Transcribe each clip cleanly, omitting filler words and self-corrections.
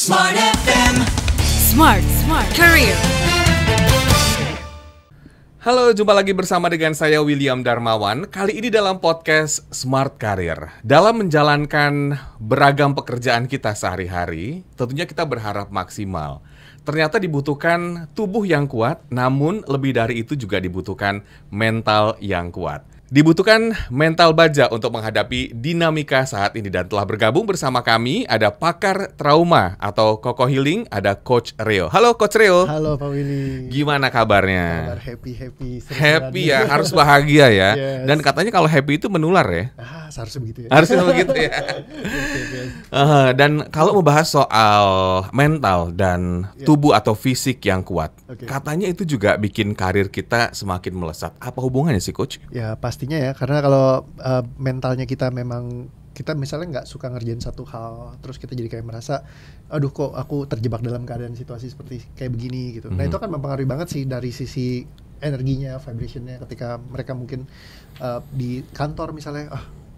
Smart FM. Smart Career. Halo, jumpa lagi bersama dengan saya William Darmawan. Kali ini dalam podcast Smart Career. Dalam menjalankan beragam pekerjaan kita sehari-hari, tentunya kita berharap maksimal. Ternyata dibutuhkan tubuh yang kuat, namun lebih dari itu juga dibutuhkan mental yang kuat. Dibutuhkan mental baja untuk menghadapi dinamika saat ini. Dan telah bergabung bersama kami ada pakar trauma atau Koko Healing, ada Coach Reo. Halo Coach Reo. Halo Pak Willy. Gimana kabarnya? Kabar happy. Happy ya, harus bahagia ya. Yes. Dan katanya kalau happy itu menular ya. Seharusnya begitu ya. Harusnya begitu ya. Dan kalau membahas soal mental dan tubuh atau fisik yang kuat, katanya itu juga bikin karir kita semakin melesat. Apa hubungannya sih Coach? Ya pastinya ya, karena kalau mentalnya kita memang, kita misalnya nggak suka ngerjain satu hal, terus kita jadi kayak merasa, aduh kok aku terjebak dalam keadaan situasi seperti kayak begini gitu. Nah itu akan mempengaruhi banget sih dari sisi energinya, vibrationnya ketika mereka mungkin di kantor misalnya,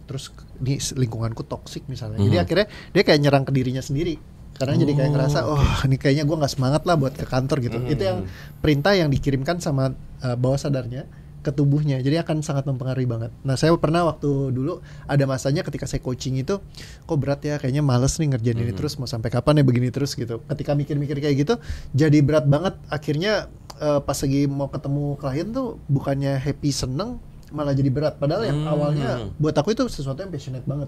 terus ini lingkunganku toksik misalnya. Jadi akhirnya dia kayak nyerang ke dirinya sendiri. Karena jadi kayak ngerasa, ini kayaknya gue gak semangat lah buat ke kantor gitu. Itu yang perintah yang dikirimkan sama bawah sadarnya ke tubuhnya. Jadi akan sangat mempengaruhi banget. Nah saya pernah waktu dulu ada masanya ketika saya coaching itu, kok berat ya, kayaknya males nih ngerjain ini terus, mau sampai kapan ya begini terus gitu. Ketika mikir-mikir kayak gitu, jadi berat banget. Akhirnya pas lagi mau ketemu klien tuh bukannya happy seneng, malah jadi berat. Padahal yang awalnya buat aku itu sesuatu yang passionate banget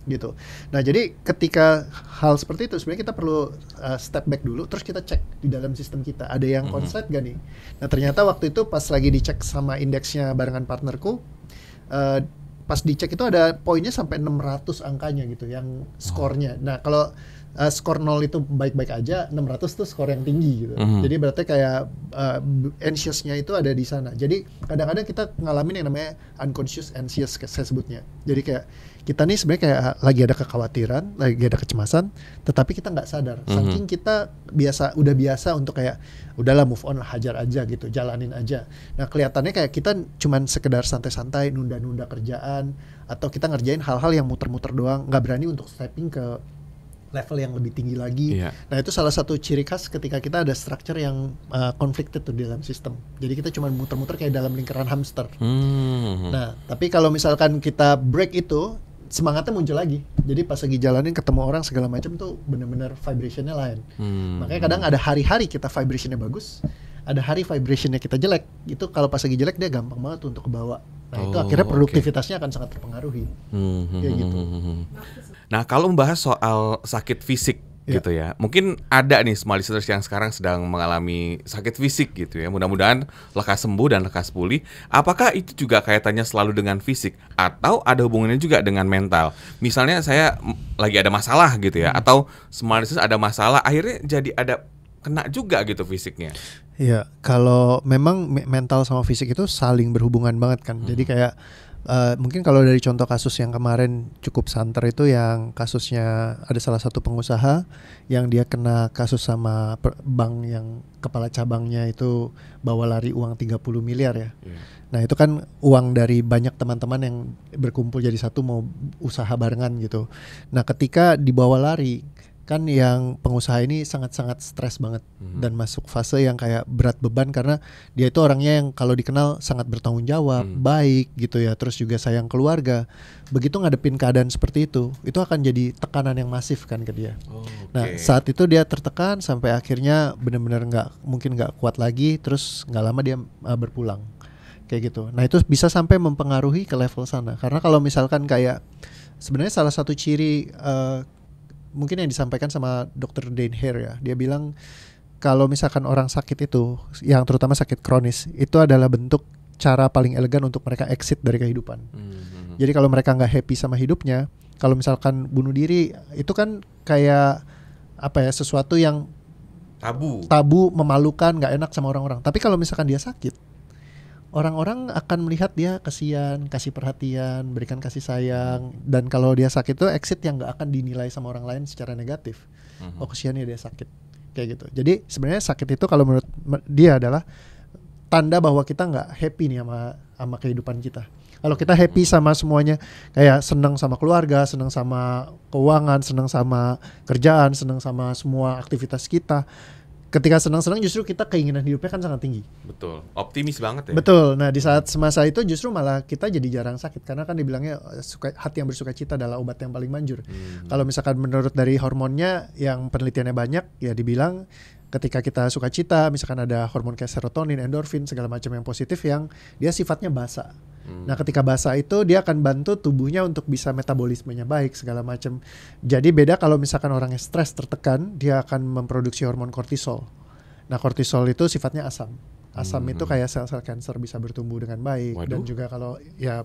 gitu. Nah jadi ketika hal seperti itu sebenarnya kita perlu step back dulu, terus kita cek di dalam sistem kita ada yang konslet gak nih. Nah ternyata waktu itu pas lagi dicek sama indeksnya barengan partnerku, pas dicek itu ada poinnya sampai 600 angkanya gitu yang skornya. Nah kalau skor 0 itu baik-baik aja, 600 tuh skor yang tinggi gitu. Jadi berarti kayak anxiousnya itu ada di sana. Jadi kadang-kadang kita ngalamin yang namanya unconscious anxious saya sebutnya. Jadi kayak kita nih sebenarnya kayak lagi ada kekhawatiran, lagi ada kecemasan, tetapi kita nggak sadar. Saking kita udah biasa untuk kayak udahlah move on lah, hajar aja gitu, jalanin aja. Nah kelihatannya kayak kita cuman sekedar santai-santai, nunda-nunda kerjaan, atau kita ngerjain hal-hal yang muter-muter doang, nggak berani untuk stepping ke level yang lebih tinggi lagi. Nah itu salah satu ciri khas ketika kita ada structure yang conflicted tuh di dalam sistem. Jadi kita cuma muter-muter kayak dalam lingkaran hamster. Nah tapi kalau misalkan kita break itu, semangatnya muncul lagi. Jadi pas lagi jalanin ketemu orang segala macam tuh benar-benar vibrationnya lain. Makanya kadang ada hari-hari kita vibrationnya bagus, ada hari vibrationnya kita jelek. Itu kalau pas lagi jelek dia gampang banget untuk kebawa. Nah itu akhirnya produktivitasnya akan sangat terpengaruhi. Kayak gitu. Nah kalau membahas soal sakit fisik gitu ya, mungkin ada nih small listeners yang sekarang sedang mengalami sakit fisik gitu ya. Mudah-mudahan lekas sembuh dan lekas pulih. Apakah itu juga kaitannya selalu dengan fisik atau ada hubungannya juga dengan mental? Misalnya saya lagi ada masalah gitu ya, atau small listeners ada masalah, akhirnya jadi ada kena juga gitu fisiknya. Iya, kalau memang mental sama fisik itu saling berhubungan banget kan. Jadi kayak mungkin kalau dari contoh kasus yang kemarin cukup santer itu, yang kasusnya ada salah satu pengusaha yang dia kena kasus sama bank yang kepala cabangnya itu bawa lari uang 30 miliar ya. Nah itu kan uang dari banyak teman-teman yang berkumpul jadi satu mau usaha barengan gitu. Nah ketika dibawa lari, kan yang pengusaha ini sangat-sangat stres banget dan masuk fase yang kayak berat beban, karena dia itu orangnya yang kalau dikenal sangat bertanggung jawab, baik gitu ya, terus juga sayang keluarga. Begitu ngadepin keadaan seperti itu akan jadi tekanan yang masif kan ke dia. Nah saat itu dia tertekan sampai akhirnya benar-benar mungkin nggak kuat lagi, terus nggak lama dia berpulang kayak gitu. Nah itu bisa sampai mempengaruhi ke level sana, karena kalau misalkan kayak sebenarnya salah satu ciri mungkin yang disampaikan sama Dr. Dain Heer ya, dia bilang kalau misalkan orang sakit itu, yang terutama sakit kronis, itu adalah bentuk cara paling elegan untuk mereka exit dari kehidupan. Jadi kalau mereka nggak happy sama hidupnya, kalau misalkan bunuh diri, itu kan kayak apa ya, sesuatu yang tabu, memalukan, nggak enak sama orang-orang. Tapi kalau misalkan dia sakit, orang-orang akan melihat dia kasihan, kasih perhatian, berikan kasih sayang. Dan kalau dia sakit itu exit yang gak akan dinilai sama orang lain secara negatif. Oh kasihan ya dia sakit, kayak gitu. Jadi sebenarnya sakit itu kalau menurut dia adalah tanda bahwa kita gak happy nih sama kehidupan kita. Kalau kita happy sama semuanya, kayak senang sama keluarga, senang sama keuangan, senang sama kerjaan, senang sama semua aktivitas kita. Ketika senang-senang justru kita keinginan hidupnya kan sangat tinggi. Betul. Optimis banget ya. Betul. Nah, di saat semasa itu justru malah kita jadi jarang sakit karena kan dibilangnya hati yang bersuka cita adalah obat yang paling manjur. Kalau misalkan menurut dari hormonnya yang penelitiannya banyak, ya dibilang ketika kita suka cita, misalkan ada hormon kayak serotonin, endorfin, segala macam yang positif yang dia sifatnya basa. Nah, ketika basa itu dia akan bantu tubuhnya untuk bisa metabolismenya baik segala macam. Jadi beda kalau misalkan orangnya stres, tertekan, dia akan memproduksi hormon kortisol. Nah, kortisol itu sifatnya asam. Asam itu kayak sel-sel kanker bisa bertumbuh dengan baik. Waduh. Dan juga kalau ya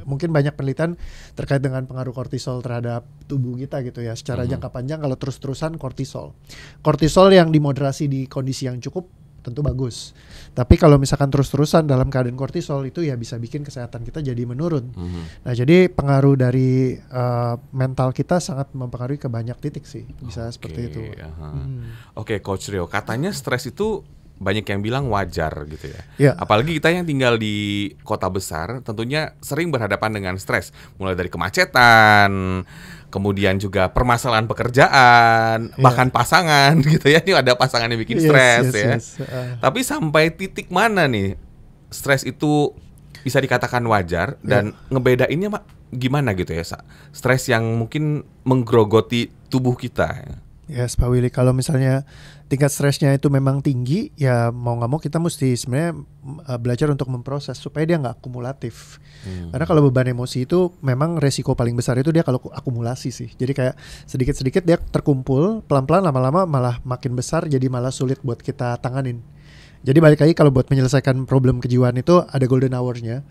mungkin banyak penelitian terkait dengan pengaruh kortisol terhadap tubuh kita gitu ya. Secara jangka panjang kalau terus-terusan kortisol. Kortisol yang dimoderasi di kondisi yang cukup tentu bagus. Tapi kalau misalkan terus-terusan dalam keadaan kortisol itu ya bisa bikin kesehatan kita jadi menurun. Nah, jadi pengaruh dari mental kita sangat mempengaruhi ke banyak titik sih. Bisa seperti itu. Oke, Coach Rio, katanya stres itu banyak yang bilang wajar gitu ya. Ya. Apalagi kita yang tinggal di kota besar tentunya sering berhadapan dengan stres. Mulai dari kemacetan, kemudian juga permasalahan pekerjaan, bahkan pasangan gitu ya. Ini ada pasangan yang bikin stres ya. Tapi sampai titik mana nih stres itu bisa dikatakan wajar dan ngebedainnya gimana gitu ya, stres yang mungkin menggerogoti tubuh kita. Yes, Pak Willy, kalau misalnya tingkat stresnya itu memang tinggi, ya mau nggak mau kita mesti sebenarnya belajar untuk memproses supaya dia nggak akumulatif. Karena kalau beban emosi itu memang resiko paling besar itu dia kalau akumulasi sih. Jadi kayak sedikit-sedikit dia terkumpul, pelan-pelan lama-lama malah makin besar, jadi malah sulit buat kita tanganin. Jadi balik lagi kalau buat menyelesaikan problem kejiwaan itu ada golden hours-nya.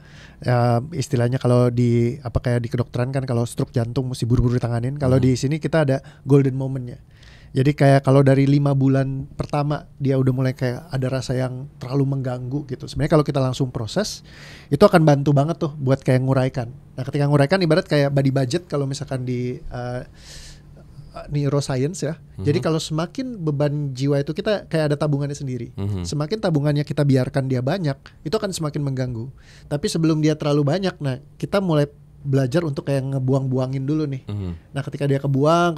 Istilahnya kalau kayak di kedokteran kan kalau stroke jantung mesti buru-buru ditanganin. Kalau di sini kita ada golden moment-nya. Jadi kayak kalau dari 5 bulan pertama dia udah mulai kayak ada rasa yang terlalu mengganggu gitu. Sebenarnya kalau kita langsung proses itu akan bantu banget tuh buat kayak nguraikan. Nah, ketika nguraikan ibarat kayak body budget kalau misalkan di neuroscience ya. Jadi kalau semakin beban jiwa itu kita kayak ada tabungannya sendiri. Semakin tabungannya kita biarkan dia banyak, itu akan semakin mengganggu. Tapi sebelum dia terlalu banyak, nah kita mulai belajar untuk kayak ngebuang-buangin dulu nih. Nah, ketika dia kebuang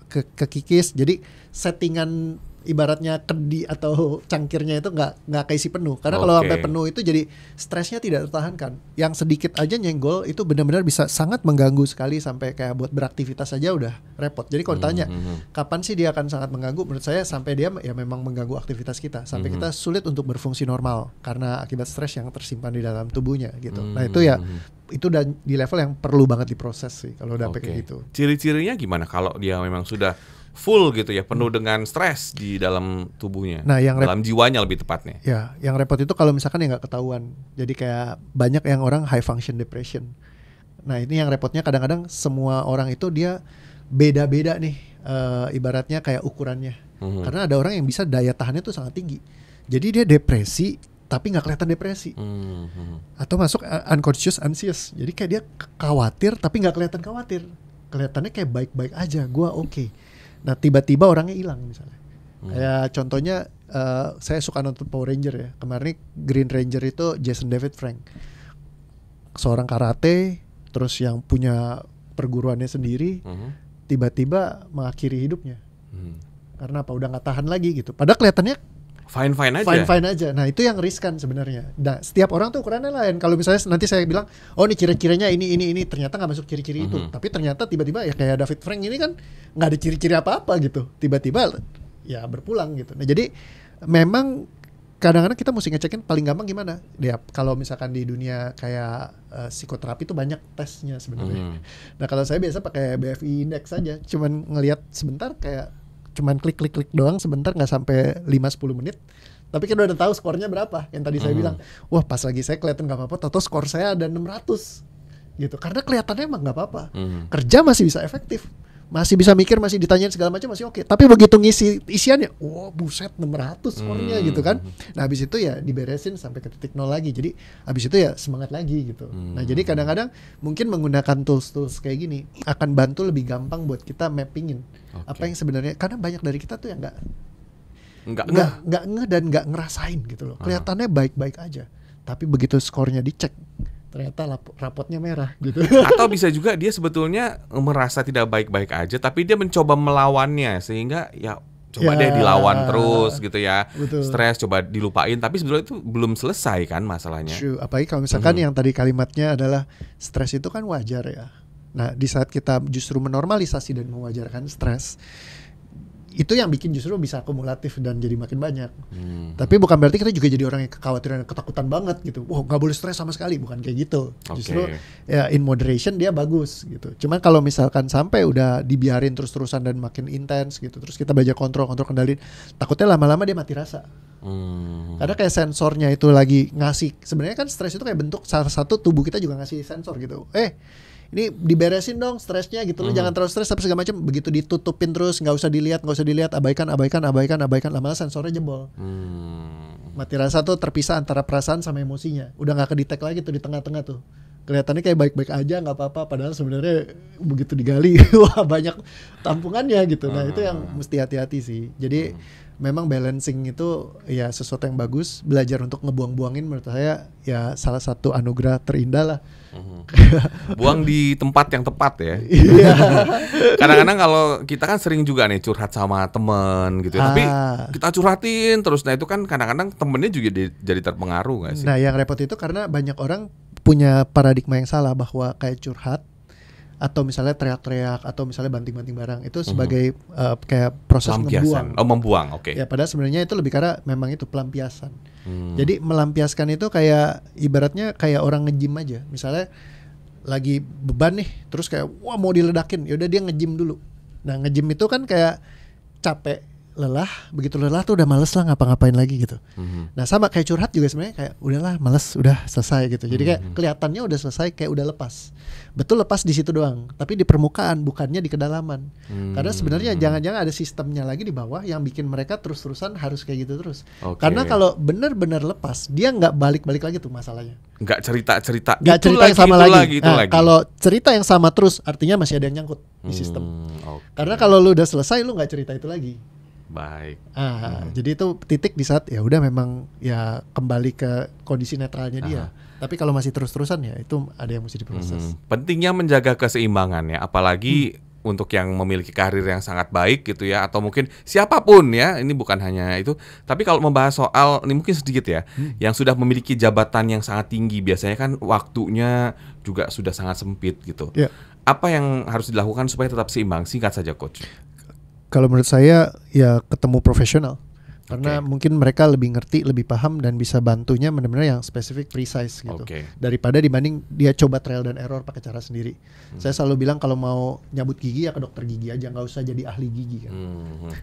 kekikis, jadi settingan ibaratnya kedi atau cangkirnya itu nggak keisi penuh. Karena kalau sampai penuh itu jadi stresnya tidak tertahankan. Yang sedikit aja nyenggol itu benar-benar bisa sangat mengganggu sekali sampai kayak buat beraktivitas aja udah repot. Jadi kalau ditanya kapan sih dia akan sangat mengganggu, menurut saya sampai dia ya memang mengganggu aktivitas kita, sampai kita sulit untuk berfungsi normal karena akibat stres yang tersimpan di dalam tubuhnya gitu. Nah itu ya itu udah di level yang perlu banget diproses sih kalau udah kayak gitu. Ciri-cirinya gimana kalau dia memang sudah full gitu ya, penuh dengan stres di dalam tubuhnya, nah, dalam jiwanya lebih tepatnya. Ya, yang repot itu kalau misalkan ya nggak ketahuan. Jadi kayak banyak yang orang high function depression. Nah ini yang repotnya kadang-kadang semua orang itu dia beda-beda nih, ibaratnya kayak ukurannya. Karena ada orang yang bisa daya tahannya tuh sangat tinggi. Jadi dia depresi tapi nggak kelihatan depresi. Atau masuk unconscious anxious. Jadi kayak dia khawatir tapi nggak kelihatan khawatir. Kelihatannya kayak baik-baik aja, gua oke. Nah tiba-tiba orangnya hilang misalnya. Kayak contohnya saya suka nonton Power Ranger ya. Kemarin Green Ranger itu Jason David Frank, seorang karate, terus yang punya perguruannya sendiri, tiba-tiba mengakhiri hidupnya. Karena apa? Udah nggak tahan lagi gitu. Padahal kelihatannya fine aja. Nah itu yang riskan sebenarnya. Nah setiap orang tuh ukurannya lain. Kalau misalnya nanti saya bilang, oh ini ciri-cirinya ini, ternyata nggak masuk ciri-ciri itu. Tapi ternyata tiba-tiba ya kayak David Frank ini kan nggak ada ciri-ciri apa-apa gitu. Tiba-tiba ya berpulang gitu. Nah jadi memang kadang-kadang kita mesti ngecekin paling gampang gimana. Ya kalau misalkan di dunia kayak psikoterapi itu banyak tesnya sebenarnya. Nah kalau saya biasa pakai BFI Index saja. Cuman ngelihat sebentar kayak cuman klik doang sebentar, nggak sampai 5-10 menit, tapi kita udah tahu skornya berapa. Yang tadi saya bilang, wah pas lagi saya kelihatan nggak apa-apa, tahu skor saya ada 600 gitu, karena kelihatannya emang nggak apa-apa. Kerja masih bisa efektif, masih bisa mikir, masih ditanyain segala macam masih oke. Tapi begitu ngisi isiannya, wah buset 600 skornya gitu kan. Nah habis itu ya diberesin sampai ke titik 0 lagi. Jadi habis itu ya semangat lagi gitu. Nah jadi kadang-kadang mungkin menggunakan tools kayak gini akan bantu lebih gampang buat kita mappingin apa yang sebenarnya, karena banyak dari kita tuh yang nggak ngeh dan nggak ngerasain gitu loh. Kelihatannya baik-baik aja, tapi begitu skornya dicek ternyata rapotnya merah gitu. Atau bisa juga dia sebetulnya merasa tidak baik-baik aja, tapi dia mencoba melawannya sehingga ya coba deh dilawan terus gitu ya. Betul. Stres coba dilupain, tapi sebetulnya itu belum selesai kan masalahnya. True. Apalagi kalau misalkan yang tadi kalimatnya adalah stres itu kan wajar ya. Nah, di saat kita justru menormalisasi dan mewajarkan stres, itu yang bikin justru bisa akumulatif dan jadi makin banyak. Tapi bukan berarti kita juga jadi orang yang kekhawatiran dan ketakutan banget gitu. Wah, nggak boleh stres sama sekali, bukan kayak gitu. Justru ya in moderation dia bagus gitu. Cuman kalau misalkan sampai udah dibiarin terus-terusan dan makin intens gitu, terus kita belajar kontrol kendaliin, takutnya lama-lama dia mati rasa. Karena kayak sensornya itu lagi ngasih. Sebenarnya kan stres itu kayak bentuk salah satu tubuh kita juga ngasih sensor gitu. Ini diberesin dong stresnya gitu, lu jangan terlalu stres tapi segala macam. Begitu ditutupin terus, nggak usah dilihat, abaikan, lama-lama sensornya jebol. Mati rasa tuh terpisah antara perasaan sama emosinya, udah nggak kedetek lagi tuh di tengah-tengah tuh. Kelihatannya kayak baik-baik aja, nggak apa-apa, padahal sebenarnya begitu digali, wah banyak tampungannya gitu. Nah itu yang mesti hati-hati sih. Jadi memang balancing itu ya sesuatu yang bagus. Belajar untuk ngebuang-buangin menurut saya ya salah satu anugerah terindah lah. Buang di tempat yang tepat ya. Kadang-kadang kalau kita kan sering juga nih curhat sama temen gitu ya. Tapi kita curhatin terus, nah itu kan kadang-kadang temennya juga jadi terpengaruh gak sih? Nah yang repot itu karena banyak orang punya paradigma yang salah bahwa kayak curhat atau misalnya teriak-teriak atau misalnya banting-banting barang itu sebagai kayak proses membuang. Membuang, oke. Ya padahal sebenarnya itu lebih karena memang itu pelampiasan. Jadi melampiaskan itu kayak ibaratnya kayak orang nge-gym aja. Misalnya lagi beban nih, terus kayak wah mau diledakin, yaudah dia nge-gym dulu. Nah nge-gym itu kan kayak capek, lelah, begitu lelah tuh udah males lah ngapa-ngapain lagi gitu. Nah sama kayak curhat juga sebenarnya kayak udahlah males, udah selesai gitu. Jadi kayak kelihatannya udah selesai, kayak udah lepas. Betul lepas di situ doang, tapi di permukaan bukannya di kedalaman. Karena sebenarnya jangan-jangan ada sistemnya lagi di bawah yang bikin mereka terus-terusan harus kayak gitu terus. Karena kalau benar-benar lepas, dia nggak balik-balik lagi tuh masalahnya. Nggak cerita-cerita. Nggak cerita yang sama lagi. Kalau cerita yang sama terus, artinya masih ada yang nyangkut di sistem. Karena kalau lu udah selesai, lu nggak cerita itu lagi. Baik. Jadi itu titik di saat ya udah memang ya kembali ke kondisi netralnya dia. Tapi kalau masih terus-terusan ya itu ada yang mesti diproses. Pentingnya menjaga keseimbangan ya, apalagi untuk yang memiliki karir yang sangat baik gitu ya, atau mungkin siapapun ya, ini bukan hanya itu. Tapi kalau membahas soal ini mungkin sedikit ya, yang sudah memiliki jabatan yang sangat tinggi biasanya kan waktunya juga sudah sangat sempit gitu. Apa yang harus dilakukan supaya tetap seimbang? Singkat saja Coach. Kalau menurut saya ya ketemu profesional. Karena mungkin mereka lebih ngerti, lebih paham dan bisa bantunya benar-benar yang spesifik, precise gitu. Daripada dibanding dia coba trial dan error pakai cara sendiri. Saya selalu bilang kalau mau nyabut gigi ya ke dokter gigi aja, nggak usah jadi ahli gigi kan.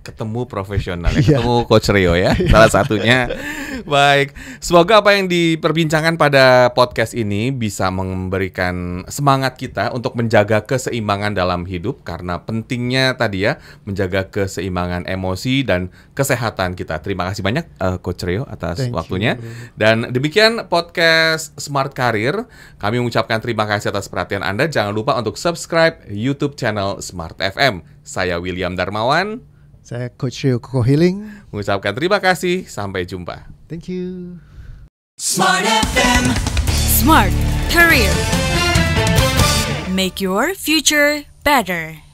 Ketemu profesional ya, ketemu Coach Rio ya, salah satunya. Baik, semoga apa yang diperbincangkan pada podcast ini bisa memberikan semangat kita untuk menjaga keseimbangan dalam hidup, karena pentingnya tadi ya menjaga keseimbangan emosi dan kesehatan kita. Terima kasih banyak Coach Rio atas waktunya. Dan demikian podcast Smart Career. Kami mengucapkan terima kasih atas perhatian Anda. Jangan lupa untuk subscribe YouTube channel Smart FM. Saya William Darmawan. Saya Coach Rio Koko Healing. Mengucapkan terima kasih. Sampai jumpa. Thank you. Smart FM. Smart Career. Make your future better.